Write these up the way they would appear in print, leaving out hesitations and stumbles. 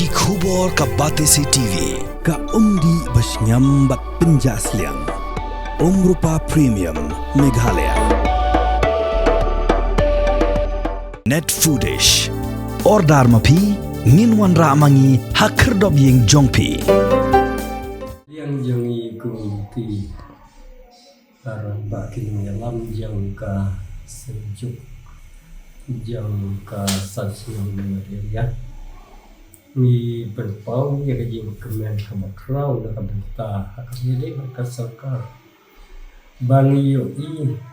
Ki khubor ka Batesi TV. Ka umdi basnyambak penjaslian. Rupa Premium Meghalaya. Net Foodish. Ordar mapi minwan ramangi hakerdob yeng jongpi. Yang jangi kumti arang bakin nyelam jangka sejuk jangka sasiang ya ni berpau ya kajing kemen kamakrau na kabenta akabili berkasakar bangi yo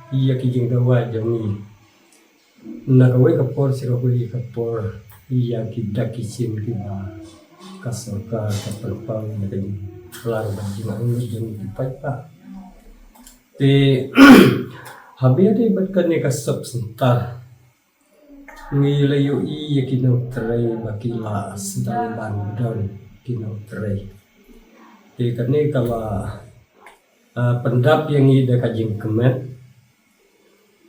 iya kijing dawa jangi nakawai kapor sirakuli kapor iya kidak kisin kiba kasakar kapalpau na kajing larang banjing ang jangi dipaipa te habi ada ibatkan ni kasap sentar ngilayo iya kinau terai bakila sedang bandon kinau terai te kane kala pendap yang ida kajing kemet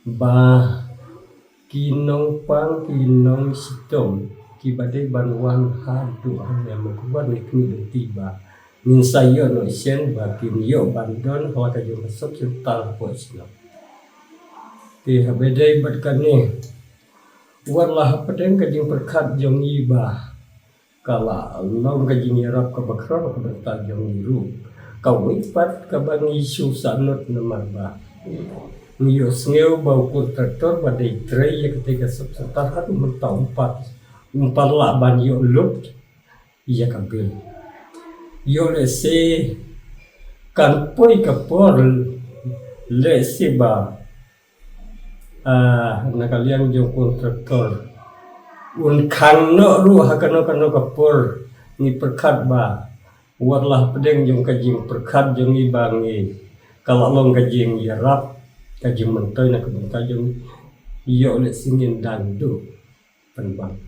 ba kinau pang kinau sitom kibade banwan hadu yang mengkuat ni kini tiba min sayo no isen bakin yo bandon hawa kajing masuk sentar po sinap te habedai batkane warlah pedeng kajing perkat jong iba kala long kajing yarap ka bakran ka benta jong iru kau ipat ka bangi isu sanut namarba niyo sneu bau kur traktor badai trei ya ketika setar hatu mentau umpat la ban yo lut iya kabil yo lese kan poi kapor lese ba nakaliang jong kontraktor un kano ru hakano kano kapor ni perkat ba warlah pedeng jong kajing perkat jong ibangi kalau long kajing yarap kajing mentoy na kabenta jong iyo le singin dandu penbang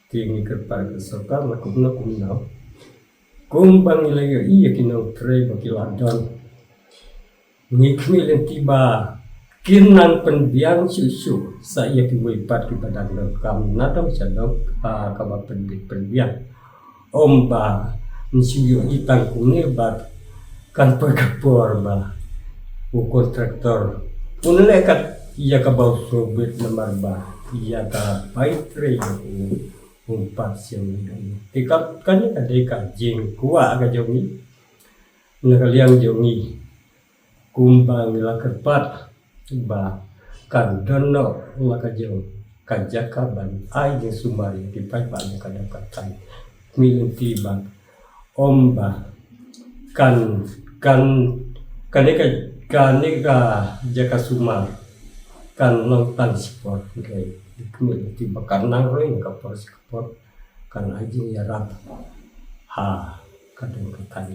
tingi kerpar kesoka lakubna kumnau kumbang ilayo iya kinau trei bakiladon ngikmil tiba kinan penbiang susu saya kiwipat kita dan kam nadam sadok kaba penbiang omba nsiyo itang kune bat kan pagapor ba u kontraktor unlekat iya kabau sobet lembar ba iya ka paitre umpat siang ini tikap kan kadeka jing kuwa aga jongi nakaliang jongi kumbang lakerpat ba kandono lakajong kajaka ban ai jeung sumari dipai banyak kadapatan milin tiba omba kan kaneka jaka sumar kan lontan sport kai milin tiba kanang roing kapor kan aji yarap ha kadang katan